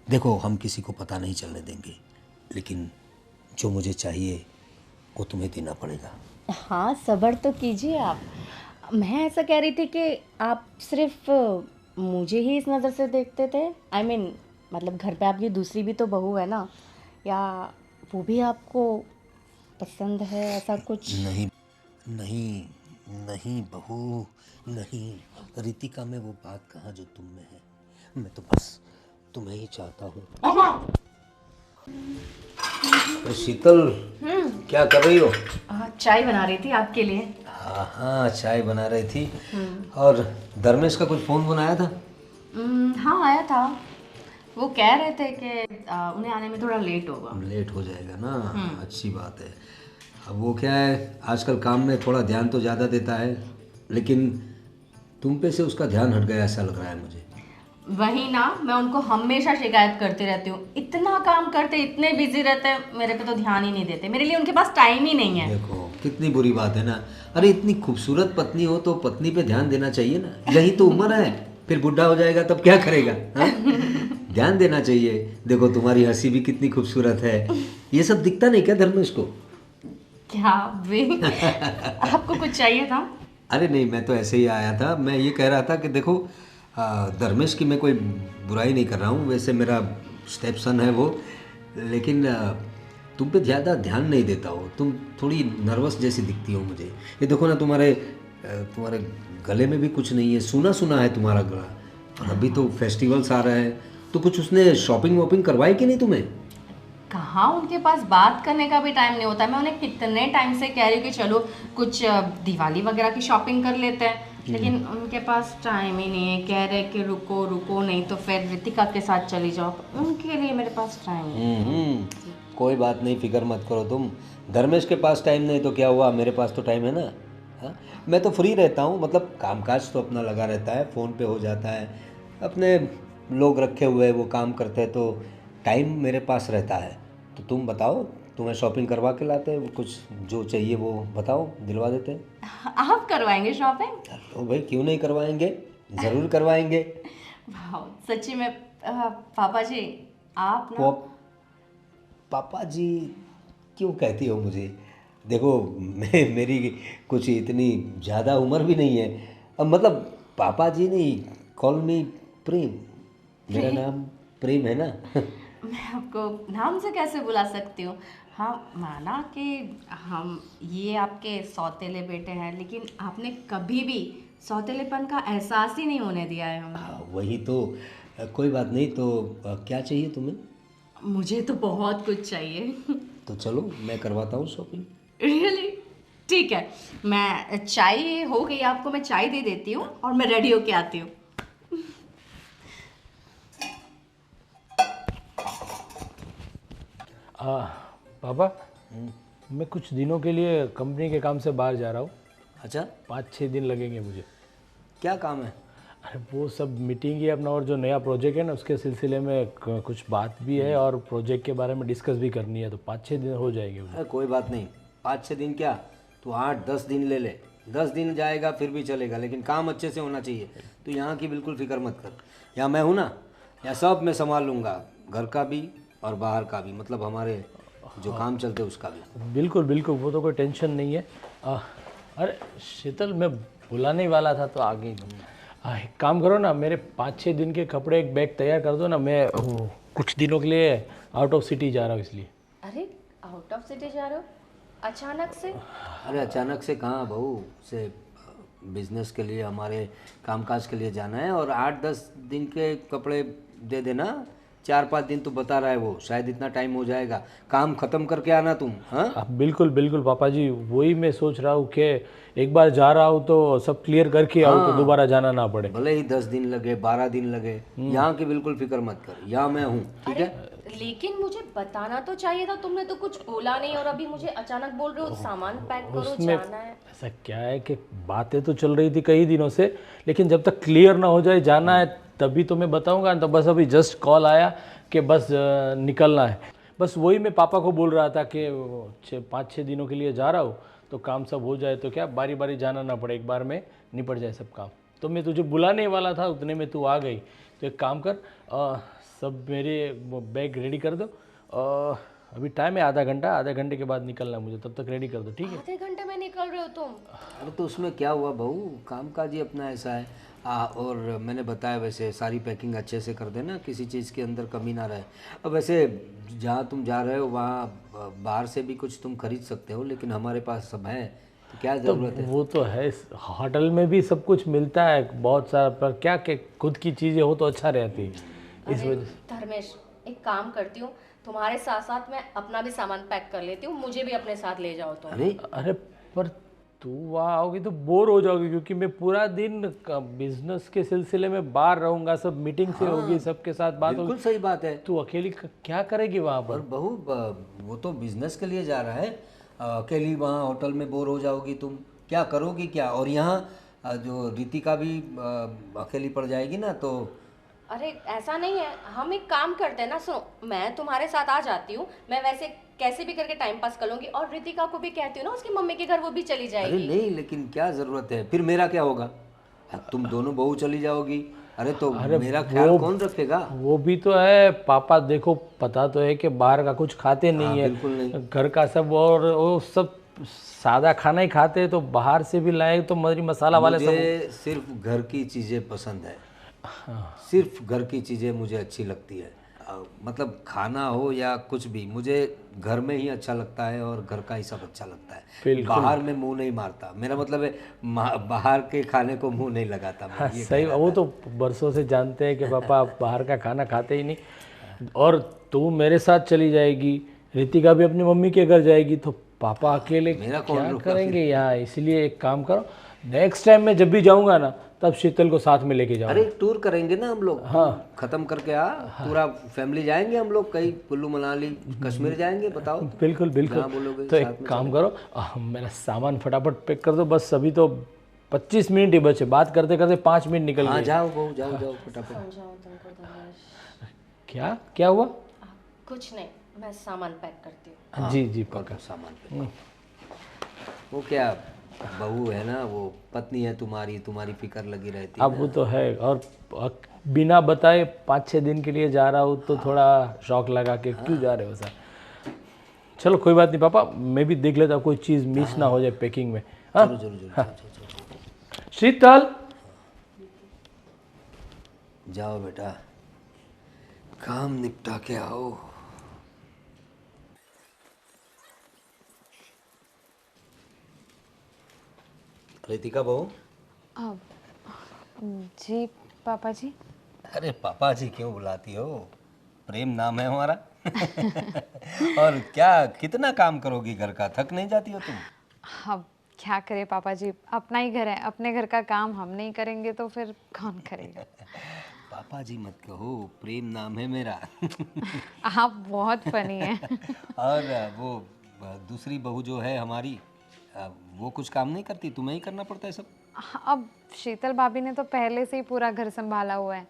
देखो हम किसी को पता नहीं चलने देंगे, लेकिन जो मुझे चाहिए वो तुम्हें देना पड़ेगा। हाँ, सब्र तो कीजिए आप। मैं ऐसा कह रही थी कि आप सिर्फ मुझे ही इस नज़र से देखते थे। मतलब घर पे आपकी दूसरी भी तो बहू है ना, या वो भी आपको पसंद है, ऐसा कुछ? नहीं नहीं नहीं बहू, नहीं। रितिका में वो बात कहाँ जो तुम में है। मैं तो बस तुम्हें ही चाहता हूँ। अरे शीतल, क्या कर रही हो? चाय बना रही थी आपके लिए। हाँ हाँ, चाय बना रही थी। और धर्मेश का कुछ फ़ोन बनाया था? हाँ, आया था। वो कह रहे थे कि उन्हें आने में थोड़ा लेट होगा। लेट हो जाएगा ना, अच्छी बात है। अब वो क्या है, आजकल काम में थोड़ा ध्यान तो ज़्यादा देता है, लेकिन तुम पे से उसका ध्यान हट गया ऐसा लग रहा है मुझे। वही ना, मैं उनको हमेशा शिकायत करती रहती हूँ, इतना काम करते, इतने बिजी रहते हैं, मेरे पे तो ध्यान ही नहीं देते। मेरे लिए उनके पास टाइम ही नहीं है। देखो कितनी बुरी बात है ना। अरे इतनी खूबसूरत पत्नी हो तो पत्नी पे ध्यान देना चाहिए ना, यही तो उम्र है। फिर बुढ़ा हो जाएगा तब क्या करेगा, हाँ? ध्यान देना चाहिए। देखो तुम्हारी हंसी भी कितनी खूबसूरत है, ये सब दिखता नहीं क्या धर्मेश को? क्या वे आपको कुछ चाहिए था? अरे नहीं, मैं तो ऐसे ही आया था। मैं ये कह रहा था कि देखो धर्मेश की मैं कोई बुराई नहीं कर रहा हूँ, वैसे मेरा स्टेप सन है वो, लेकिन तुम पे ज़्यादा ध्यान नहीं देता हो। तुम थोड़ी नर्वस जैसी दिखती हो मुझे। ये देखो ना, तुम्हारे गले में भी कुछ नहीं है, सूना सूना है तुम्हारा गला। और अभी तो फेस्टिवल्स आ रहे हैं, तो कुछ उसने शॉपिंग वॉपिंग करवाई कि नहीं तुम्हें? कहाँ, उनके पास बात करने का भी टाइम नहीं होता। मैं उन्हें कितने टाइम से कह रही हूँ कि चलो कुछ दिवाली वगैरह की शॉपिंग कर लेते हैं, लेकिन उनके पास टाइम ही नहीं है। कह रहे कि रुको रुको, नहीं तो फिर रितिका के साथ चली जाओ। उनके लिए मेरे पास टाइम नहीं है। कोई बात नहीं, फिक्र मत करो तुम। धर्मेश के पास टाइम नहीं तो क्या हुआ, मेरे पास तो टाइम है ना। हाँ, मैं तो फ्री रहता हूँ, मतलब कामकाज तो अपना लगा रहता है, फ़ोन पे हो जाता है। अपने लोग रखे हुए हैं, वो काम करते हैं, तो टाइम मेरे पास रहता है। तो तुम बताओ, तुम्हें शॉपिंग करवा के लाते हैं, कुछ जो चाहिए वो बताओ, दिलवा देते हैं। आप करवाएंगे शॉपिंग? तो भाई क्यों नहीं करवाएंगे, ज़रूर करवाएंगे। वाह, सच्ची में। पापा जी, आप ना। पॉप पापा जी क्यों कहती हो मुझे? देखो मेरी कुछ इतनी ज़्यादा उम्र भी नहीं है। अब मतलब पापा जी नहीं, कॉल मी प्रेम। मेरा नाम प्रेम है ना। मैं आपको नाम से कैसे बुला सकती हूँ? हाँ, माना कि हम ये आपके सौतेले बेटे हैं, लेकिन आपने कभी भी सौतेलेपन का एहसास ही नहीं होने दिया है हमें। हाँ, वही तो। कोई बात नहीं, तो क्या चाहिए तुम्हें? मुझे तो बहुत कुछ चाहिए। तो चलो मैं करवाता हूँ शॉपिंग। रियली? ठीक है, मैं चाय हो गई, आपको मैं चाय दे देती हूँ और मैं रेडी होके आती हूँ। आ, पापा, मैं कुछ दिनों के लिए कंपनी के काम से बाहर जा रहा हूँ। अच्छा, 5-6 दिन लगेंगे मुझे। क्या काम है? अरे वो सब मीटिंग ही अपना, और जो नया प्रोजेक्ट है ना उसके सिलसिले में कुछ बात भी है और प्रोजेक्ट के बारे में डिस्कस भी करनी है, तो 5-6 दिन हो जाएंगे मुझे। अरे कोई बात नहीं, 5-6 दिन क्या, तू 8-10 दिन ले ले। 10 दिन जाएगा फिर भी चलेगा, लेकिन काम अच्छे से होना चाहिए। तो यहाँ की बिल्कुल फिक्र मत कर। यहाँ मैं हूँ ना, यहाँ सब मैं संभाल लूँगा, घर का भी और बाहर का भी, मतलब हमारे जो काम चलते हैं उसका भी। बिल्कुल बिल्कुल, वो तो कोई टेंशन नहीं है। अरे शीतल, मैं बुलाने ही वाला था तो आ गई तुम। एक काम करो ना, मेरे 5-6 दिन के कपड़े एक बैग तैयार कर दो ना। मैं कुछ दिनों के लिए आउट ऑफ सिटी जा रहा हूँ इसलिए। अरे, आउट ऑफ सिटी जा रहे हो अचानक से? अरे अचानक से कहाँ बहू, से बिजनेस के लिए, हमारे कामकाज के लिए जाना है, और 8-10 दिन के कपड़े दे देना। 4-5 दिन तो बता रहा है वो, शायद इतना टाइम हो जाएगा। काम ख़त्म करके आना तुम, हाँ। बिल्कुल बिल्कुल पापा जी, वही मैं सोच रहा हूँ कि एक बार जा रहा हूँ तो सब क्लियर करके आऊँ, तो दोबारा जाना ना पड़े। भले ही 10 दिन लगे, 12 दिन लगे, यहाँ की बिल्कुल फिक्र मत कर, यहाँ मैं हूँ, ठीक है। लेकिन मुझे बताना तो चाहिए था, तुमने तो कुछ बोला नहीं और अभी मुझे अचानक बोल रहे हो सामान पैक करो, उसमें जाना है। ऐसा क्या है कि बातें तो चल रही थी कई दिनों से, लेकिन जब तक क्लियर ना हो जाए जाना है तभी तो मैं बताऊंगा। तो बस अभी जस्ट कॉल आया कि बस निकलना है। बस वही मैं पापा को बोल रहा था कि 5-6 दिनों के लिए जा रहा हूँ, तो काम सब हो जाए तो क्या बारी बारी जाना ना पड़े, एक बार में निपट जाए सब काम। तो मैं तुझे बुलाने वाला था, उतने में तू आ गई। तो एक काम कर, सब मेरे वो बैग रेडी कर दो और अभी टाइम है आधा घंटे के बाद निकलना है मुझे, तब तक रेडी कर दो, ठीक है? आधे घंटे में निकल रहे हो तुम? अरे तो उसमें क्या हुआ बहू, काम काज ही अपना ऐसा है। और मैंने बताया वैसे सारी पैकिंग अच्छे से कर देना, किसी चीज़ के अंदर कमी ना रहे। अब वैसे जहाँ तुम जा रहे हो वहाँ बाहर से भी कुछ तुम खरीद सकते हो, लेकिन हमारे पास सब है, तो क्या ज़रूरत है। वो तो है, होटल में भी सब कुछ मिलता है बहुत सारा, पर क्या कि खुद की चीज़ें हो तो अच्छा रहती है, इस अरे वजह से। धर्मेश, एक काम करती हूँ, तुम्हारे साथ साथ मैं अपना भी सामान पैक कर लेती हूँ, मुझे भी अपने साथ ले जाओ तुम। अरे पर तू वहाँ आओगी तो बोर हो जाओगी, क्योंकि मैं पूरा दिन बिजनेस के सिलसिले में बाहर रहूँगा, सब मीटिंग से होगी, सबके साथ बात होगी। बिल्कुल सही बात है। तू अकेली क्या करेगी वहाँ पर? और बहू वो तो बिजनेस के लिए जा रहा है, अकेली वहाँ होटल में बोर हो जाओगी तुम, क्या करोगी क्या। और यहाँ जो रितिका भी अकेली पड़ जाएगी ना तो। अरे ऐसा नहीं है, हम एक काम करते हैं ना, सुनो, मैं तुम्हारे साथ आ जाती हूँ, मैं वैसे कैसे भी करके टाइम पास कर लूंगी, और रितिका को भी कहती हूँ ना उसकी मम्मी के घर, वो भी चली अरे जाएगी। नहीं, लेकिन क्या ज़रूरत है, फिर मेरा क्या होगा। तुम दोनों बहू चली जाओगी, अरे तो मेरा ख्याल कौन रखेगा। वो भी तो है पापा, देखो पता तो है कि बाहर का कुछ खाते नहीं है, बिल्कुल नहीं। घर का सब, और वो सब सादा खाना ही खाते हैं, तो बाहर से भी लाए तो मरी मसाला वाले सब। मुझे सिर्फ घर की चीज़ें पसंद है, सिर्फ घर की चीज़ें मुझे अच्छी लगती है। मतलब खाना हो या कुछ भी, मुझे घर में ही अच्छा लगता है और घर का ही सब अच्छा लगता है। बाहर में मुंह नहीं मारता, मेरा मतलब है बाहर के खाने को मुंह नहीं लगाता मैं, ये सही, वो तो बरसों से जानते हैं कि पापा आप बाहर का खाना खाते ही नहीं। और तू मेरे साथ चली जाएगी, रितिका भी अपनी मम्मी के घर जाएगी, तो पापा अकेले मेरा कौन क्या रुकता करेंगे यहाँ। इसलिए एक काम करो, नेक्स्ट टाइम मैं जब भी जाऊँगा ना, तब शीतल को साथ में लेके जाऊँगा। अरे टूर करेंगे ना हम लोग, खत्म करके पूरा फैमिली जाएंगे हम लोग, कहीं कुल्लू मनाली कश्मीर जाएंगे, बताओ। बिल्कुल बिल्कुल। जहाँ बोलोगे तो एक काम करो, मेरा सामान फटाफट पैक कर दो, बस अभी तो 25 मिनट ही बचे, बात करते करते 5 मिनट निकल हाँ गए। जाओ बहू, जाओ जाओ फटाफट। समझाओ तुमको धर्मेश। क्या क्या हुआ? कुछ नहीं, मैं सामान पैक करती हूँ। जी जी पक्का। सामान पे वो क्या बहू है ना, वो पत्नी है तुम्हारी, तुम्हारी फिक्र लगी रहती है। अब वो तो है, और बिना बताए 5-6 दिन के लिए जा रहा हूँ तो थोड़ा शौक लगा के क्यों जा रहे हो सर। चलो कोई बात नहीं पापा, मैं भी देख लेता हूँ कोई चीज़ मिस ना हो जाए पैकिंग में। हाँ जरूर जरूर जरूर, जाओ, शीतल, जाओ बेटा, काम निपटा के आओ। रितिका बहू। अब जी पापा जी। अरे पापा जी क्यों बुलाती हो, प्रेम नाम है हमारा। और क्या कितना काम करोगी घर का, थक नहीं जाती हो तुम? अब क्या करे पापा जी, अपना ही घर है, अपने घर का काम हम नहीं करेंगे तो फिर कौन करेगा। पापा जी मत कहो, प्रेम नाम है मेरा। आप बहुत फनी हैं। और वो दूसरी बहू जो है हमारी, वो कुछ काम नहीं करती, तुम्हें ही करना पड़ता है सब। अब शीतल भाभी ने तो पहले से ही पूरा घर संभाला हुआ है,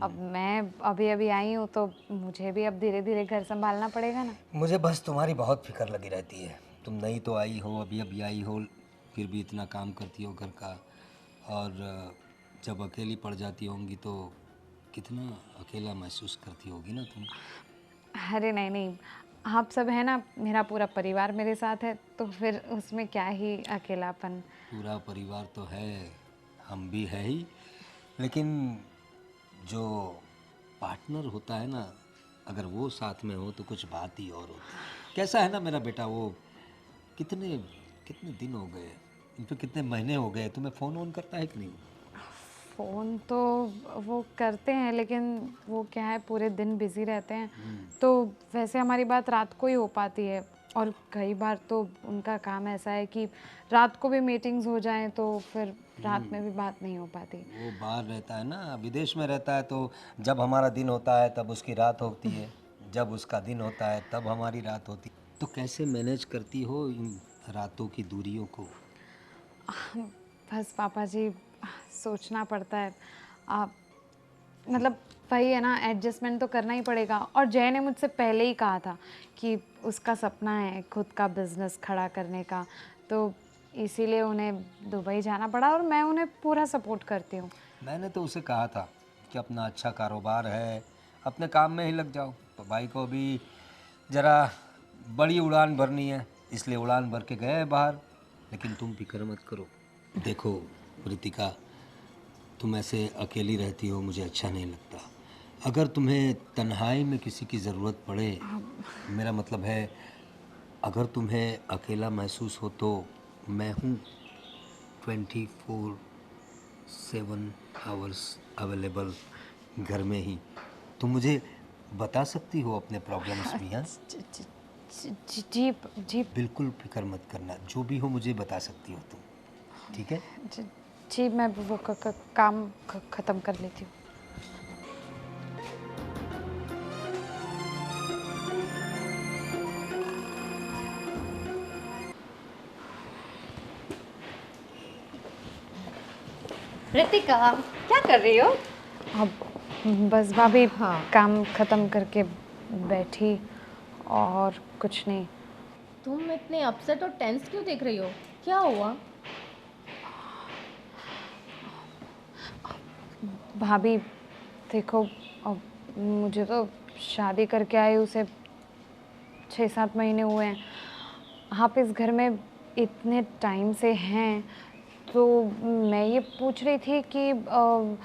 अब मैं अभी अभी आई हूँ तो मुझे भी अब धीरे धीरे घर संभालना पड़ेगा ना। मुझे बस तुम्हारी बहुत फिक्र लगी रहती है, तुम नई तो आई हो, अभी अभी आई हो, फिर भी इतना काम करती हो घर का। और जब अकेली पड़ जाती होंगी तो कितना अकेला महसूस करती होगी ना तुम। अरे नहीं नहीं, आप सब है ना, मेरा पूरा परिवार मेरे साथ है, तो फिर उसमें क्या ही अकेलापन। पूरा परिवार तो है, हम भी है ही, लेकिन जो पार्टनर होता है ना, अगर वो साथ में हो तो कुछ बात ही और होती है। कैसा है ना मेरा बेटा, वो कितने कितने दिन हो गए, इन पे कितने महीने हो गए, तुम्हें फ़ोन ऑन करता है कि नहीं? फ़ोन तो वो करते हैं, लेकिन वो क्या है पूरे दिन बिज़ी रहते हैं, तो वैसे हमारी बात रात को ही हो पाती है, और कई बार तो उनका काम ऐसा है कि रात को भी मीटिंग्स हो जाएं तो फिर रात में भी बात नहीं हो पाती। वो बाहर रहता है ना, विदेश में रहता है, तो जब हमारा दिन होता है तब उसकी रात होती है, जब उसका दिन होता है तब हमारी रात होती है। तो कैसे मैनेज करती हो इन रातों की दूरियों को? बस पापा जी, सोचना पड़ता है। आप मतलब वही है ना, एडजस्टमेंट तो करना ही पड़ेगा। और जय ने मुझसे पहले ही कहा था कि उसका सपना है खुद का बिजनेस खड़ा करने का, तो इसीलिए उन्हें दुबई जाना पड़ा, और मैं उन्हें पूरा सपोर्ट करती हूँ। मैंने तो उसे कहा था कि अपना अच्छा कारोबार है, अपने काम में ही लग जाओ। तो भाई को भी ज़रा बड़ी उड़ान भरनी है, इसलिए उड़ान भर के गए बाहर। लेकिन तुम फिक्र मत करो। देखो रितिका, तुम ऐसे अकेली रहती हो, मुझे अच्छा नहीं लगता। अगर तुम्हें तन्हाई में किसी की ज़रूरत पड़े, मेरा मतलब है अगर तुम्हें अकेला महसूस हो, तो मैं हूँ 24/7 आवर्स अवेलेबल घर में ही। तुम मुझे बता सकती हो अपने प्रॉब्लम्स भी। हाँ, जी जी बिल्कुल फिक्र मत करना, जो भी हो मुझे बता सकती हो तुम, ठीक है? जी जी, मैं वो काम ख़त्म कर लेती हूँ। रितिका, क्या कर रही हो? अब बस भाभी, हाँ। काम ख़त्म करके बैठी और कुछ नहीं। तुम इतने अपसेट और टेंस क्यों देख रही हो? क्या हुआ? भाभी देखो, अब मुझे तो शादी करके आई उसे 6-7 महीने हुए हैं। आप इस घर में इतने टाइम से हैं, तो मैं ये पूछ रही थी कि अब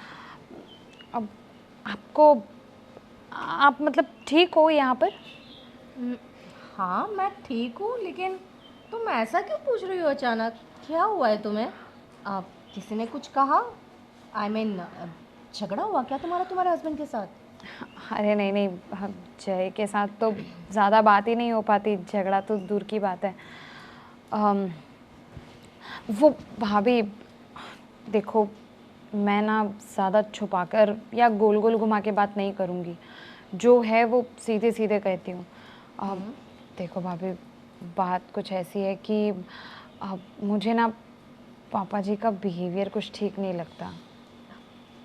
आपको, आप मतलब ठीक हो यहाँ पर? हम्म, हाँ मैं ठीक हूँ, लेकिन तुम ऐसा क्यों पूछ रही हो अचानक? क्या हुआ है तुम्हें? किसी ने कुछ कहा? आई मीन झगड़ा हुआ क्या तुम्हारे हस्बैंड के साथ? अरे नहीं नहीं, जय के साथ तो ज़्यादा बात ही नहीं हो पाती, झगड़ा तो दूर की बात है। अम, वो भाभी देखो, मैं ना ज़्यादा छुपाकर या गोल गोल घुमा के बात नहीं करूँगी, जो है वो सीधे सीधे कहती हूँ। देखो भाभी, बात कुछ ऐसी है कि मुझे ना पापा जी का बिहेवियर कुछ ठीक नहीं लगता।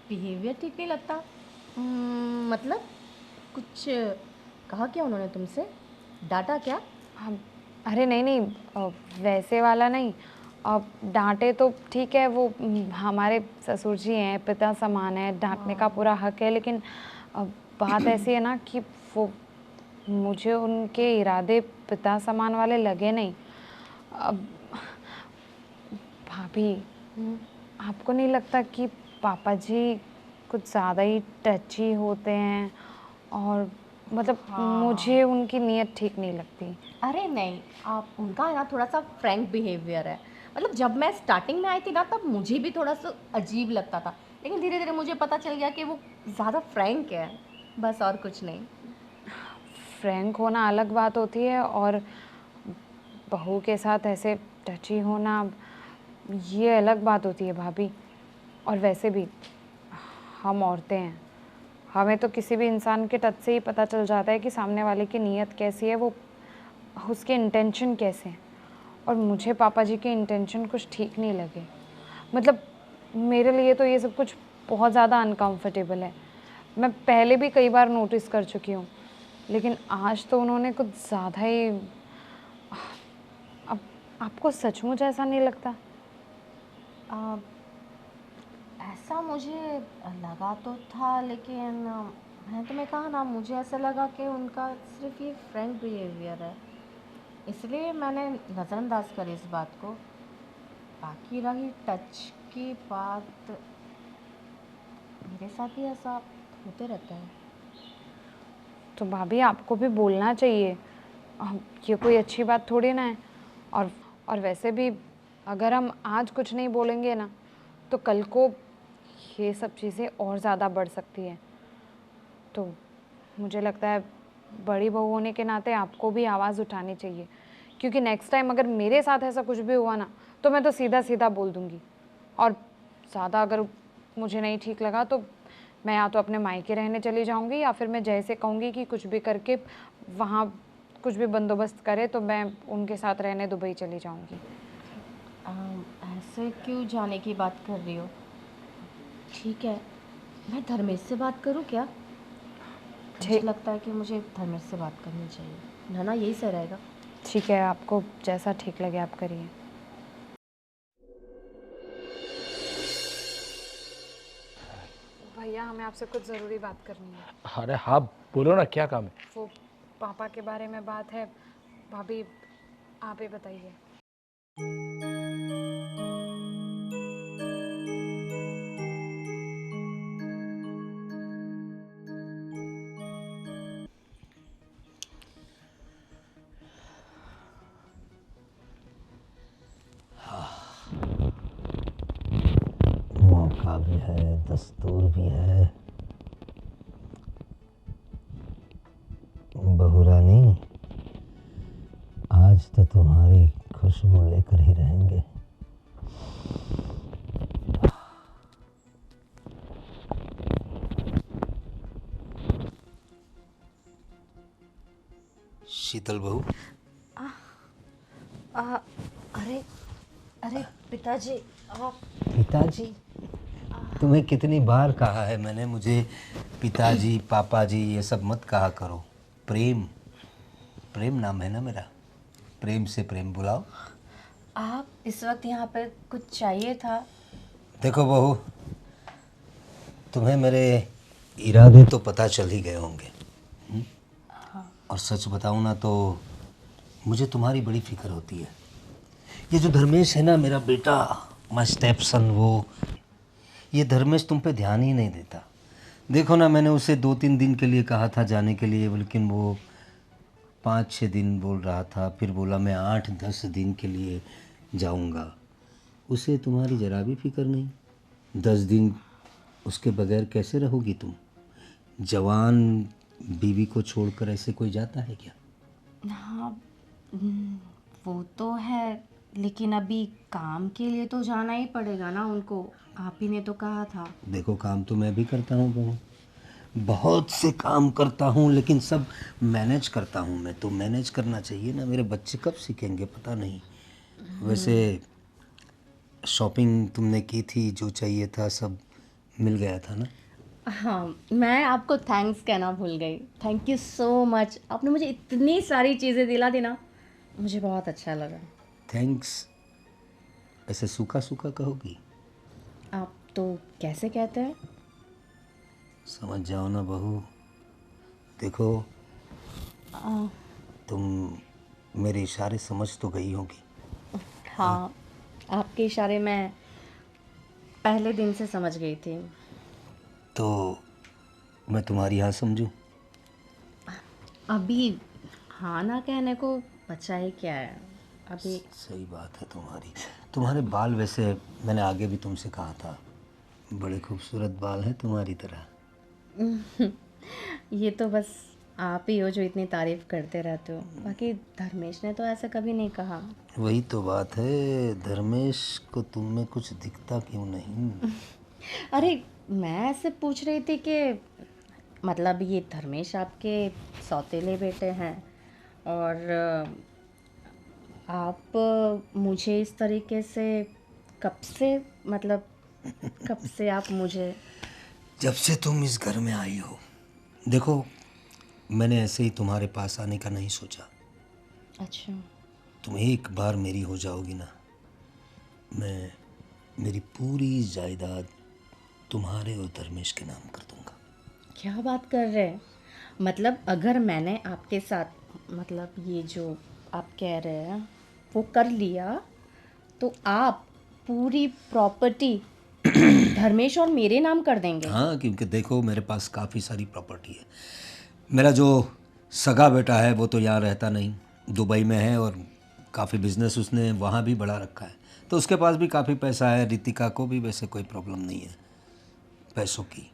बिहेवियर ठीक नहीं लगता? मतलब कुछ कहा क्या उन्होंने तुमसे? डांटा क्या? हम, अरे नहीं नहीं, वैसे वाला नहीं। अब डांटे तो ठीक है, वो हमारे ससुर जी हैं, पिता समान है, डांटने का पूरा हक है। लेकिन अब बात ऐसी है ना कि वो, मुझे उनके इरादे पिता समान वाले लगे नहीं। अब भाभी, आपको नहीं लगता कि पापा जी कुछ ज़्यादा ही टची होते हैं? और मतलब मुझे उनकी नीयत ठीक नहीं लगती। अरे नहीं, आप उनका है ना थोड़ा सा फ्रैंक बिहेवियर है। मतलब जब मैं स्टार्टिंग में आई थी ना, तब मुझे भी थोड़ा सा अजीब लगता था, लेकिन धीरे धीरे मुझे पता चल गया कि वो ज़्यादा फ्रैंक है, बस और कुछ नहीं। फ्रैंक होना अलग बात होती है, और बहू के साथ ऐसे टची होना, ये अलग बात होती है भाभी। और वैसे भी हम औरतें हैं, हमें तो किसी भी इंसान के टच से ही पता चल जाता है कि सामने वाले की नीयत कैसी है, वो उसके इंटेंशन कैसे हैं। और मुझे पापा जी के इंटेंशन कुछ ठीक नहीं लगे। मतलब मेरे लिए तो ये सब कुछ बहुत ज़्यादा अनकंफर्टेबल है। मैं पहले भी कई बार नोटिस कर चुकी हूँ, लेकिन आज तो उन्होंने कुछ ज़्यादा ही। अब आपको सचमुच ऐसा नहीं लगता? आ, ऐसा मुझे लगा तो था, लेकिन मैंने तुम्हें कहा ना, मुझे ऐसा लगा कि उनका सिर्फ ये फ्रैंक बिहेवियर है, इसलिए मैंने नज़रअंदाज करी इस बात को। बाकी रही टच की बात, मेरे साथ भी ऐसा होते रहता है। तो भाभी, आपको भी बोलना चाहिए, ये कोई अच्छी बात थोड़ी ना है। और वैसे भी अगर हम आज कुछ नहीं बोलेंगे ना, तो कल को ये सब चीज़ें और ज़्यादा बढ़ सकती हैं। तो मुझे लगता है बड़ी बहू होने के नाते आपको भी आवाज़ उठानी चाहिए, क्योंकि नेक्स्ट टाइम अगर मेरे साथ ऐसा कुछ भी हुआ ना, तो मैं तो सीधा सीधा बोल दूँगी। और ज़्यादा अगर मुझे नहीं ठीक लगा, तो मैं या तो अपने मायके रहने चली जाऊँगी, या फिर मैं जैसे कहूँगी कि कुछ भी करके वहाँ कुछ भी बंदोबस्त करे, तो मैं उनके साथ रहने दुबई चली जाऊँगी। ऐसे क्यों जाने की बात कर रही हो? ठीक है, मैं धर्मेश से बात करूँ क्या? मुझे ठीक लगता है कि मुझे धर्मेश से बात करनी चाहिए, ना यही सही रहेगा। ठीक है, आपको जैसा ठीक लगे आप करिए। भैया हमें आपसे कुछ ज़रूरी बात करनी है। अरे हाँ बोलो ना, क्या काम है? वो पापा के बारे में बात है। भाभी आप ही बताइए। मौका भी है, दस्तूर भी है। बहू रानी, आज तो तुम्हारी खुशबू लेकर ही रहेंगे। शीतल बहू। अरे अरे पिताजी, आप पिताजी? तुम्हें कितनी बार कहा है मैंने, मुझे पिताजी पापा जी ये सब मत कहा करो। प्रेम, प्रेम नाम है ना मेरा, प्रेम से प्रेम बुलाओ। आप इस वक्त यहाँ पे कुछ चाहिए था? देखो बहू, तुम्हें मेरे इरादे तो पता चल ही गए होंगे। और सच बताऊँ ना तो मुझे तुम्हारी बड़ी फिक्र होती है। ये जो धर्मेश है ना मेरा बेटा, माय स्टेप सन, वो ये धर्मेश तुम पे ध्यान ही नहीं देता। देखो ना, मैंने उसे 2-3 दिन के लिए कहा था जाने के लिए, लेकिन वो 5-6 दिन बोल रहा था, फिर बोला मैं 8-10 दिन के लिए जाऊंगा। उसे तुम्हारी ज़रा भी फिक्र नहीं। 10 दिन उसके बगैर कैसे रहोगी तुम? जवान बीवी को छोड़कर ऐसे कोई जाता है क्या? हाँ, वो तो है, लेकिन अभी काम के लिए तो जाना ही पड़ेगा ना उनको। आप ही ने तो कहा था। देखो, काम तो मैं भी करता हूँ बहू, बहुत से काम करता हूँ, लेकिन सब मैनेज करता हूँ मैं। तो मैनेज करना चाहिए ना, मेरे बच्चे कब सीखेंगे पता नहीं। वैसे शॉपिंग तुमने की थी, जो चाहिए था सब मिल गया था ना? हाँ, मैं आपको थैंक्स कहना भूल गई। थैंक यू सो मच, आपने मुझे इतनी सारी चीज़ें दिला दी ना, मुझे बहुत अच्छा लगा। थैंक्स ऐसे सूखा सूखा कहोगी? आप तो कैसे कहते हैं? समझ जाओ ना बहू। देखो, तुम मेरे इशारे समझ तो गई होगी। हाँ, आपके इशारे मैं पहले दिन से समझ गई थी। तो मैं तुम्हारी हाँ समझूं? अभी हाँ ना कहने को बचा ही क्या है अभी। सही बात है तुम्हारी। तुम्हारे बाल, वैसे मैंने आगे भी तुमसे कहा था, बड़े खूबसूरत बाल हैं तुम्हारी तरह। ये तो बस आप ही हो जो इतनी तारीफ करते रहते हो, बाकी धर्मेश ने तो ऐसा कभी नहीं कहा। वही तो बात है, धर्मेश को तुम में कुछ दिखता क्यों नहीं? अरे, मैं ऐसे पूछ रही थी कि मतलब ये धर्मेश आपके सौतेले बेटे हैं और आप मुझे इस तरीके से कब से, मतलब कब से आप मुझे? जब से तुम इस घर में आई हो। देखो, मैंने ऐसे ही तुम्हारे पास आने का नहीं सोचा। अच्छा, तुम एक बार मेरी हो जाओगी ना, मैं मेरी पूरी जायदाद तुम्हारे और धर्मेश के नाम कर दूंगा। क्या बात कर रहे हैं? मतलब अगर मैंने आपके साथ, मतलब ये जो आप कह रहे हैं वो कर लिया, तो आप पूरी प्रॉपर्टी धर्मेश और मेरे नाम कर देंगे? हाँ, क्योंकि देखो मेरे पास काफ़ी सारी प्रॉपर्टी है। मेरा जो सगा बेटा है वो तो यहाँ रहता नहीं, दुबई में है, और काफ़ी बिजनेस उसने वहाँ भी बढ़ा रखा है, तो उसके पास भी काफ़ी पैसा है। रितिका को भी वैसे कोई प्रॉब्लम नहीं है पैसों की।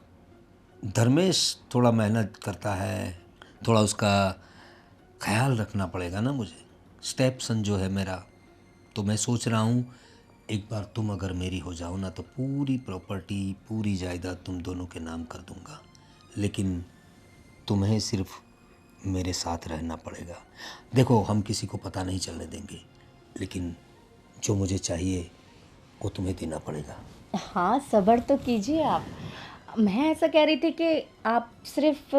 धर्मेश थोड़ा मेहनत करता है, थोड़ा उसका ख्याल रखना पड़ेगा ना मुझे। स्टेप सन जो है मेरा, तो मैं सोच रहा हूँ एक बार तुम अगर मेरी हो जाओ ना, तो पूरी प्रॉपर्टी, पूरी जायदाद तुम दोनों के नाम कर दूंगा। लेकिन तुम्हें सिर्फ मेरे साथ रहना पड़ेगा। देखो, हम किसी को पता नहीं चलने देंगे, लेकिन जो मुझे चाहिए वो तुम्हें देना पड़ेगा। हाँ, सब्र तो कीजिए आप। मैं ऐसा कह रही थी कि आप सिर्फ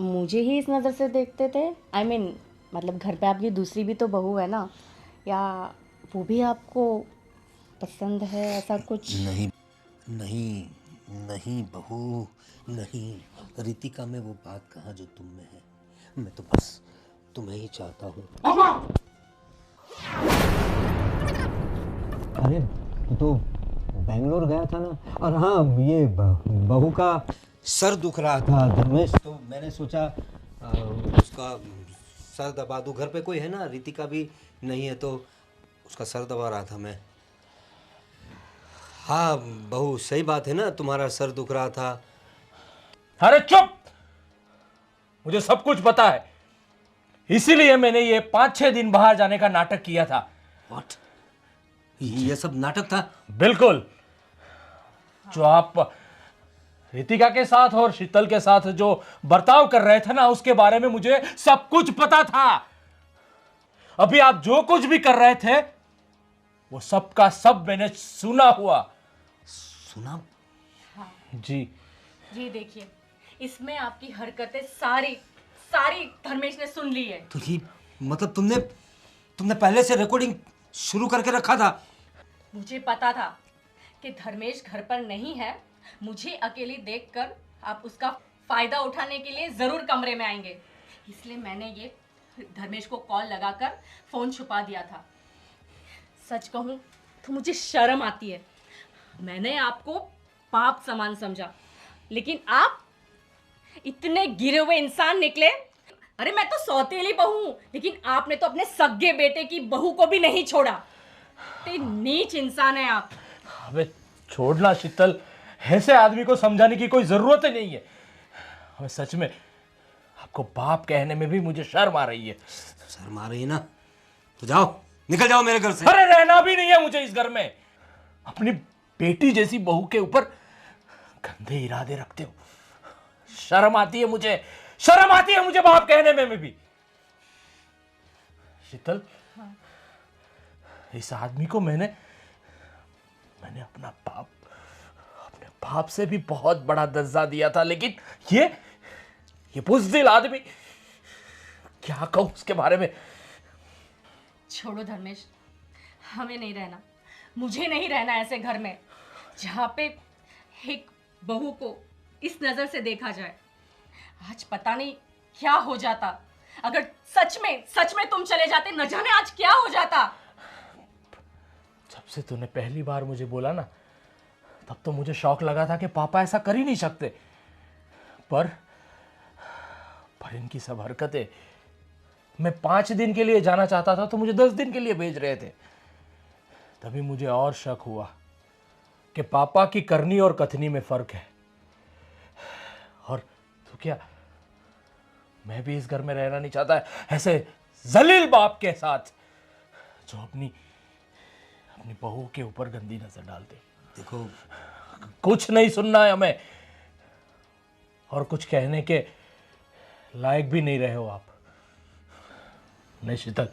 मुझे ही इस नज़र से देखते थे। आई मीन मतलब घर पे आपकी दूसरी भी तो बहू है ना, या वो भी आपको पसंद है, ऐसा कुछ? नहीं नहीं, नहीं बहू, नहीं। रितिका में वो बात कहाँ जो तुम में है। मैं तो बस तुम्हें ही चाहता हूँ। अरे तो बेंगलोर गया था ना, और हाँ ये बहू का सर दुख रहा था धर्मेश, तो मैंने सोचा उसका सर दबा दूँ। घर पे कोई है ना, रितिका भी नहीं है, तो उसका सर दबा रहा था मैं। हाँ बहू, सही बात है ना, तुम्हारा सर दुख रहा था। अरे चुप, मुझे सब कुछ पता है, इसीलिए मैंने ये 5-6 दिन बाहर जाने का नाटक किया था। व्हाट? ये सब नाटक था? बिल्कुल। जो आप रितिका के साथ और शीतल के साथ जो बर्ताव कर रहे थे ना, उसके बारे में मुझे सब कुछ पता था। अभी आप जो कुछ भी कर रहे थे वो सब का सब मैंने सुना हुआ। सुना? जी ये देखिए, इसमें आपकी हरकतें सारी सारी धर्मेश ने सुन ली है। तो ये मतलब तुमने पहले से रिकॉर्डिंग शुरू करके रखा था? मुझे पता था कि धर्मेश घर पर नहीं है। मुझे अकेली देखकर आप उसका फायदा उठाने के लिए जरूर कमरे में आएंगे, इसलिए मैंने ये धर्मेश को कॉल लगाकर फोन छुपा दिया था। सच कहूं तो मुझे शर्म आती है। मैंने आपको पाप समान समझा, लेकिन आप इतने गिरे हुए इंसान निकले। अरे मैं तो सौतेली बहू हूं, लेकिन आपने तो अपने सगे बेटे की बहू को भी नहीं छोड़ा। इतने नीच इंसान है आप। अबे छोड़ना शीतल, ऐसे आदमी को समझाने की कोई जरूरत ही नहीं है। अबे सच में आपको बाप कहने में भी मुझे शर्म आ रही है। शर्म आ रही है ना, तो जाओ, निकल जाओ मेरे घर से। अरे रहना भी नहीं है मुझे इस घर में। अपनी बेटी जैसी बहू के ऊपर गंदे इरादे रखते हो। शर्म आती है मुझे, शर्म आती है मुझे बाप कहने में भी। शीतल, इस आदमी को मैंने अपने बाप से भी बहुत बड़ा दर्जा दिया था, लेकिन ये बुज़दिल आदमी, क्या कहूं उसके बारे में। छोड़ो धर्मेश, हमें नहीं रहना, मुझे नहीं रहना ऐसे घर में जहाँ पे एक बहू को इस नजर से देखा जाए। आज पता नहीं क्या हो जाता अगर सच में तुम चले जाते। न जाने आज क्या हो जाता। जब से तूने पहली बार मुझे बोला ना, तब तो मुझे शौक लगा था कि पापा ऐसा कर ही नहीं सकते, पर इनकी सब हरकतें। मैं 5 दिन के लिए जाना चाहता था तो मुझे 10 दिन के लिए भेज रहे थे। तभी मुझे और शक हुआ कि पापा की करनी और कथनी में फर्क है। और तो क्या, मैं भी इस घर में रहना नहीं चाहता ऐसे जलील बाप के साथ जो अपनी बहू के ऊपर गंदी नजर डालते। देखो, कुछ नहीं सुनना है हमें, और कुछ कहने के लायक भी नहीं रहे हो आप। नहीं शीतल,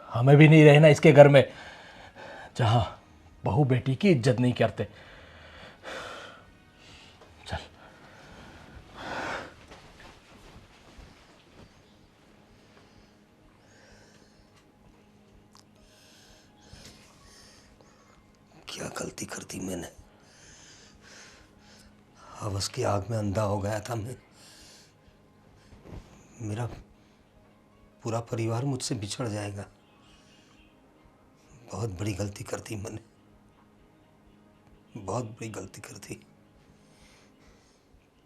हमें भी नहीं रहना इसके घर में जहां बहू बेटी की इज्जत नहीं करते। चल। क्या गलती कर दी मैंने। हवस की आग में अंधा हो गया था मैं। मेरा पूरा परिवार मुझसे बिछड़ जाएगा। बहुत बड़ी गलती कर दी मैंने, बहुत बड़ी गलती कर दी।